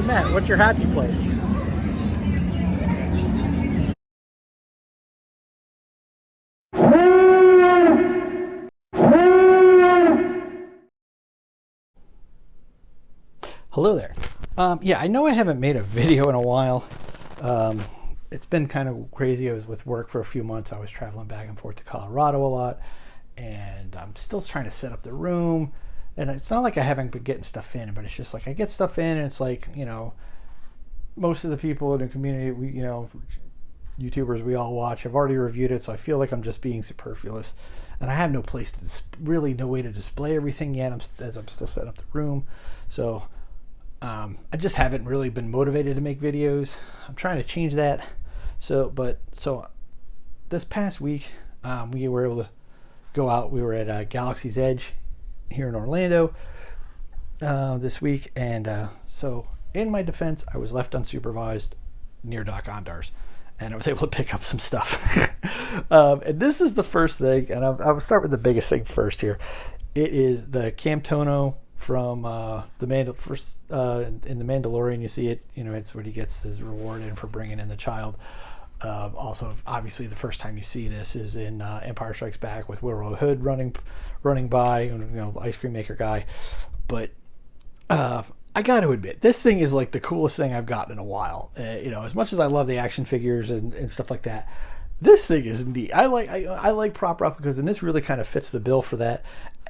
Matt, what's your happy place? Hello there. Yeah, I know I haven't made a video in a while. It's been kind of crazy. I was with work for a few months. I was traveling back and forth to Colorado a lot, and I'm still trying to set up the room. And it's not like I haven't been getting stuff in, but it's just like I get stuff in, and it's like, most of the people in the community, YouTubers we all watch have already reviewed it, so I feel like I'm just being superfluous, and I have no place to really no way to display everything yet. As I'm still setting up the room, so I just haven't really been motivated to make videos. I'm trying to change that. So this past week, we were able to go out. We were at Galaxy's Edge here in Orlando this week, and so in my defense, I was left unsupervised near Dok Ondar's, and I was able to pick up some stuff. And this is the first thing, and I'll start with the biggest thing first here. It is the Camtono from in the Mandalorian. You see it, it's what he gets his reward in for bringing in the child. Also, obviously, the first time you see this is in Empire Strikes Back with Willow Hood running by, the ice cream maker guy. But I got to admit, this thing is like the coolest thing I've gotten in a while. As much as I love the action figures and stuff like that, this thing is neat. I like prop replicas, and this really kind of fits the bill for that.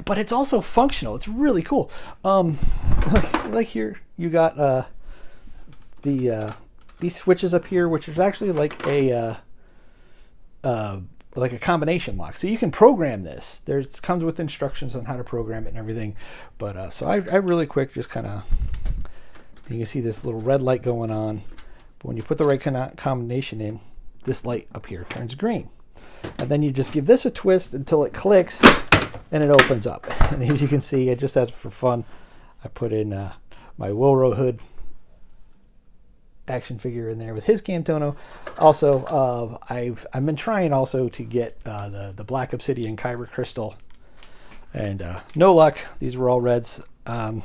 But it's also functional. It's really cool. Like here, you got these switches up here, which is actually like a combination lock. So you can program this. It comes with instructions on how to program it and everything. But so I really quick just kind of, you can see this little red light going on. But when you put the right combination in, this light up here turns green. And then you just give this a twist until it clicks and it opens up. And as you can see, it just has for fun. I put in my Willow Hood action figure in there with his Camtono. Also, I've been trying also to get the Black Obsidian Kyber Crystal, and no luck. These were all reds. I'm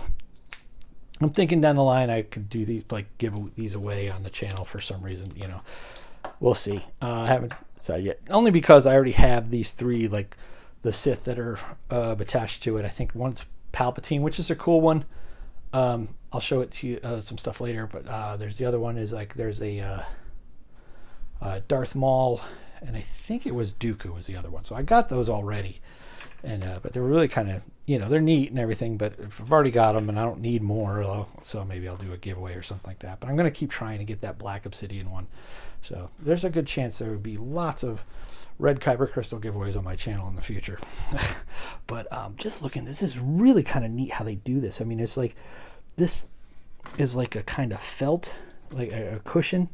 thinking down the line I could do these, like give these away on the channel for some reason. We'll see. I haven't decided yet. Only because I already have these three, like the Sith that are attached to it. I think one's Palpatine, which is a cool one. I'll show it to you some stuff later, but there's the other one is like there's a Darth Maul, and I think it was Dooku was the other one. So I got those already, and but they're really kind of they're neat and everything. But if I've already got them and I don't need more, so maybe I'll do a giveaway or something like that. But I'm gonna keep trying to get that Black Obsidian one. So there's a good chance there would be lots of red Kyber Crystal giveaways on my channel in the future. But just looking, this is really kind of neat how they do this. I mean, it's like this is like a kind of felt, like a cushion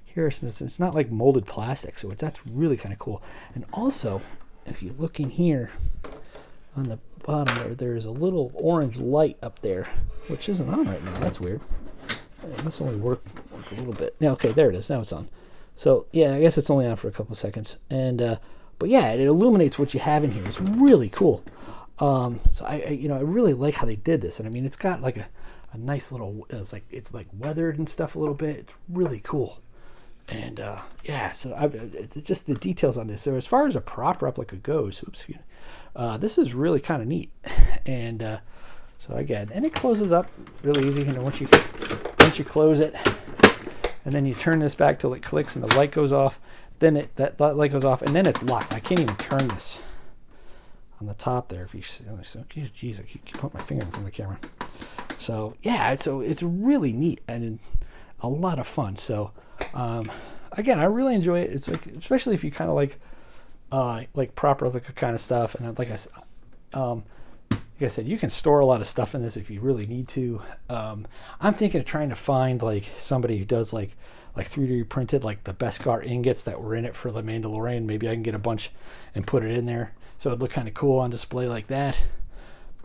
here. So it's not like molded plastic, so that's really kind of cool. And also, if you look in here on the bottom there's a little orange light up there, which isn't on right now. That's weird. It must only work a little bit. Yeah, okay, there it is. Now it's on. So yeah, I guess it's only on for a couple of seconds. And but yeah, it illuminates what you have in here. It's really cool. So I really like how they did this. And I mean, it's got like a nice little, it's like weathered and stuff a little bit. It's really cool. And yeah, so it's just the details on this. So as far as a prop replica goes, this is really kind of neat. And so again, and it closes up really easy. Once you close it, and then you turn this back till it clicks and the light goes off. Then that light goes off, and then it's locked. I can't even turn this on the top there. If you see, geez, I keep putting my finger in front of the camera. So yeah, so it's really neat and a lot of fun. So again, I really enjoy it. It's like, especially if you kind of like prop replica kind of stuff. And like I said, you can store a lot of stuff in this if you really need to. I'm thinking of trying to find like somebody who does like 3D printed like the Beskar ingots that were in it for the Mandalorian. Maybe I can get a bunch and put it in there, so it'd look kind of cool on display like that.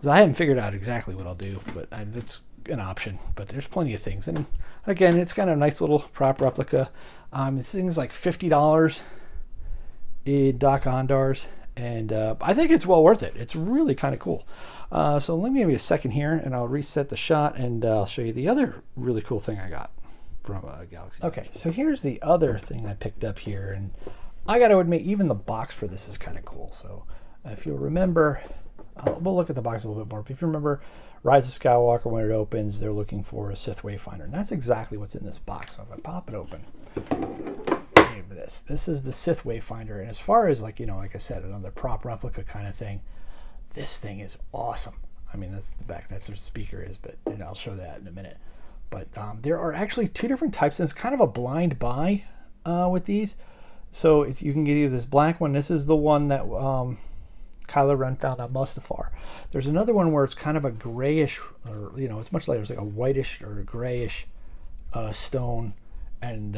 I haven't figured out exactly what I'll do, but it's an option. But there's plenty of things, and again, it's kind of a nice little prop replica. This thing's like $50 in Dok Ondar's, And I think it's well worth it. It's really kind of cool. So let me give you a second here, and I'll reset the shot, and I'll show you the other really cool thing I got from Galaxy. Okay, so here's the other thing I picked up here, and I got to admit, even the box for this is kind of cool. So if you'll remember, we'll look at the box a little bit more, but if you remember Rise of Skywalker, when it opens, they're looking for a Sith Wayfinder, and that's exactly what's in this box. So if I pop it open, this is the Sith Wayfinder, and as far as, like, you know, like I said, another prop replica kind of thing, this thing is awesome. I mean, that's the back, that's where the speaker is, but and I'll show that in a minute. But there are actually two different types, and it's kind of a blind buy with these. So you can get either this black one. This is the one that Kylo Ren found on Mustafar. There's another one where it's kind of a grayish, or, you know, it's much lighter. It's like a whitish or a grayish stone, and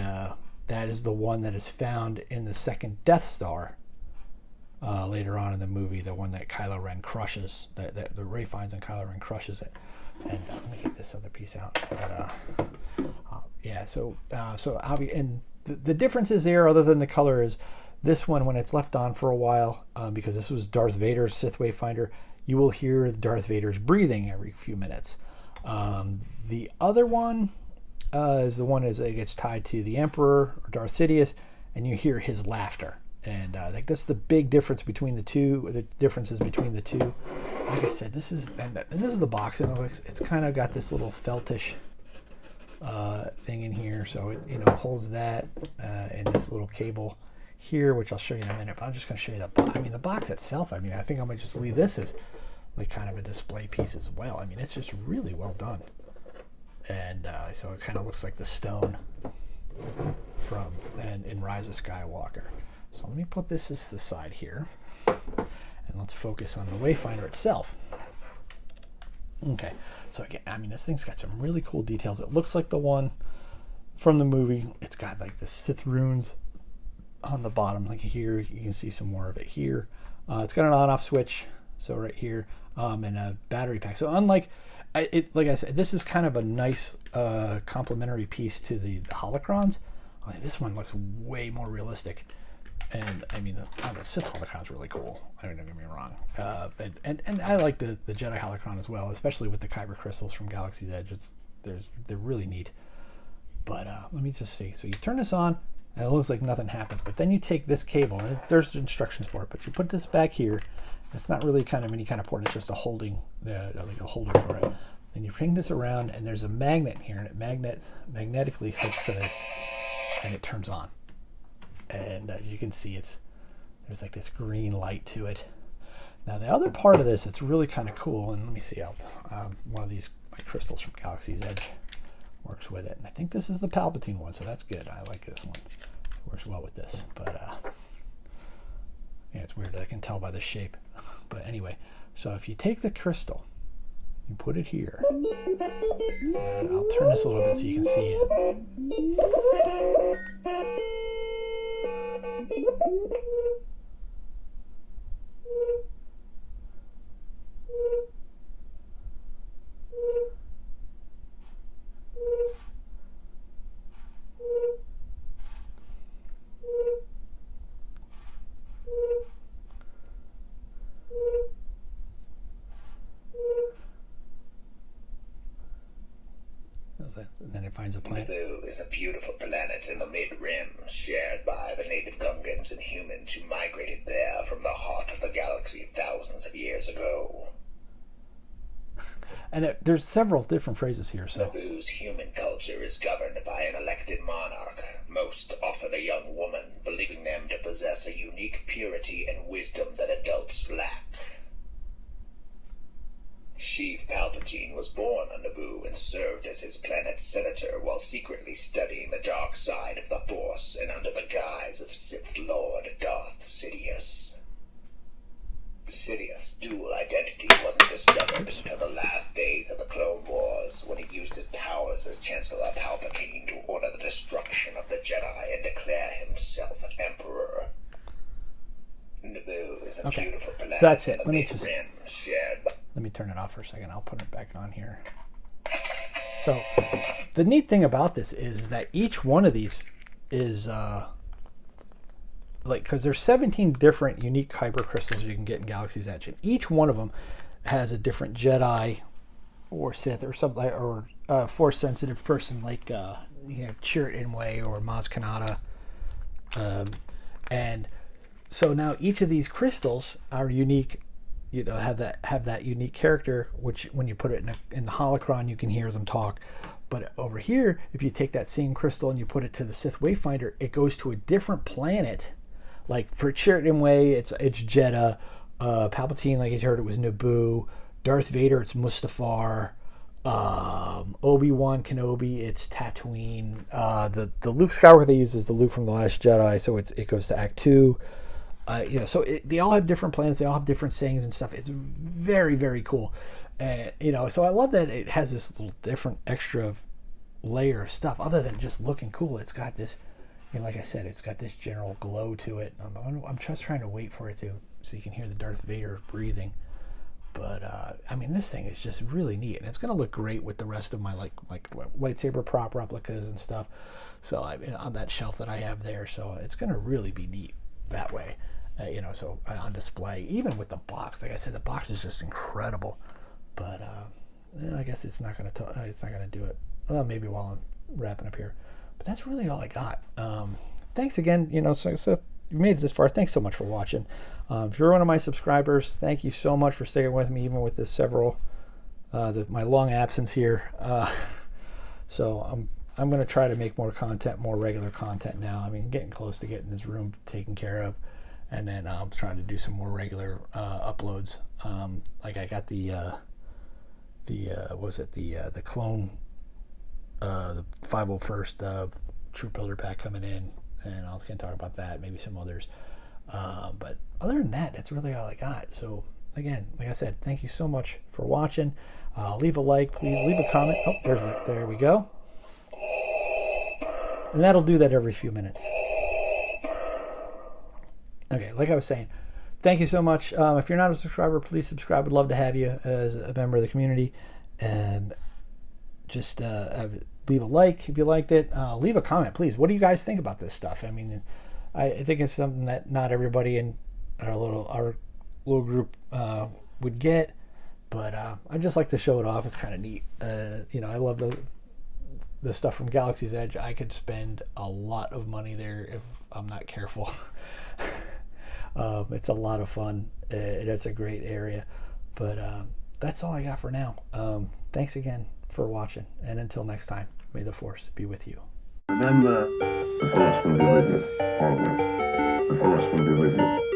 that is the one that is found in the second Death Star later on in the movie, the one that Kylo Ren crushes, that the Rey finds and Kylo Ren crushes it. And let me get this other piece out. But, yeah, so and the differences there, other than the color, is this one, when it's left on for a while, because this was Darth Vader's Sith Wayfinder, you will hear Darth Vader's breathing every few minutes. The other one is the one it gets tied to the Emperor, or Darth Sidious, and you hear his laughter. And I think that's the big difference between the two. The differences between the two. Like I said, this is the box, and it's kind of got this little feltish thing in here, so it, you know, holds that and this little cable here, which I'll show you in a minute. But I'm just going to show you the box itself. I mean, I think I'm going to just leave this as like kind of a display piece as well. I mean, it's just really well done, and so it kind of looks like the stone from in Rise of Skywalker. So let me put this to the side here, and let's focus on the Wayfinder itself. Okay, so again, I mean, this thing's got some really cool details. It looks like the one from the movie. It's got like the Sith runes on the bottom, like here. You can see some more of it here. It's got an on-off switch, so right here, and a battery pack. So unlike like I said, this is kind of a nice complementary piece to the holocrons. I mean, this one looks way more realistic. And I mean, the Sith holocron is really cool. I mean, don't get me wrong. And I like the Jedi holocron as well, especially with the kyber crystals from Galaxy's Edge. They're really neat. But let me just see. So you turn this on, and it looks like nothing happens. But then you take this cable, and there's instructions for it. But you put this back here. It's not really kind of any kind of port. It's just a holding, like a holder for it. Then you bring this around, and there's a magnet here, and it magnetically hooks to this, and it turns on. And as you can see, there's like this green light to it. Now the other part of this, it's really kind of cool, and let me see, one of these crystals from Galaxy's Edge works with it, and I think this is the Palpatine one, so that's good. I like this one. It works well with this, but yeah, it's weird. I can tell by the shape. But anyway, so if you take the crystal, you put it here, and I'll turn this a little bit so you can see it. And then it finds a planet. Naboo is a beautiful planet in the Mid-Rim, shared by the native Gungans and humans who migrated there from the heart of the galaxy thousands of years ago. And there's several different phrases here. So Naboo's human culture is governed by an elected monarch, most often a young woman, believing them to possess a unique purity and wisdom that adults lack. Sheev Palpatine was born on Naboo and served as his planet's senator while secretly studying the dark side of the Force and under the guise of Sith Lord Darth Sidious. Sidious' dual identity wasn't discovered until the last days of the Clone Wars, when he used his powers as Chancellor Palpatine to order the destruction of the Jedi and declare himself Emperor. Naboo is a beautiful planet. So that's it. Let me turn it off for a second. I'll put it back on here. So the neat thing about this is that each one of these is like, because there's 17 different unique kyber crystals you can get in Galaxy's Edge, and each one of them has a different Jedi or Sith or something, or Force sensitive person, like you have Chirrut Inway or Maz Kanata, and so now each of these crystals are unique. You know, have that unique character, which when you put it in the holocron, you can hear them talk. But over here, if you take that same crystal and you put it to the Sith Wayfinder, it goes to a different planet. Like for Chirrut Inway, it's Jeddah. Palpatine, like you heard, it was Naboo. Darth Vader, it's Mustafar. Obi-Wan Kenobi, it's Tatooine. The Luke Skywalker they use is the Luke from The Last Jedi, so it goes to Act 2. So they all have different planets, they all have different sayings and stuff. It's very, very cool. So I love that it has this little different extra layer of stuff other than just looking cool. It's got this, like I said, it's got this general glow to it. I'm just trying to wait for it to, so you can hear the Darth Vader breathing. But this thing is just really neat, and it's going to look great with the rest of my like lightsaber prop replicas and stuff. So on that shelf that I have there, so it's going to really be neat that way. So on display, even with the box, like I said, the box is just incredible. But I guess it's not going to do it. Well, maybe while I'm wrapping up here. But that's really all I got. Thanks again. So you made it this far. Thanks so much for watching. If you're one of my subscribers, thank you so much for sticking with me, even with this my long absence here. So I'm going to try to make more content, more regular content now. Getting close to getting this room taken care of, and then I'm trying to do some more regular uploads. Like I got the clone, the 501st Troop Builder pack coming in, and I can talk about that, maybe some others. But other than that, that's really all I got. So again, like I said, thank you so much for watching. Leave a like, please. Leave a comment. Oh, there we go. And that'll do that every few minutes. Okay, like I was saying, thank you so much. If you're not a subscriber, please subscribe. I'd love to have you as a member of the community. And just leave a like if you liked it. Leave a comment, please. What do you guys think about this stuff? I think it's something that not everybody in our little group would get, but I just like to show it off. It's kind of neat. I love the stuff from Galaxy's Edge. I could spend a lot of money there if I'm not careful. It's a lot of fun. It's a great area, but that's all I got for now. Thanks again for watching, and until next time, may the Force be with you. Remember, the Force will be with you always. The Force will be with you.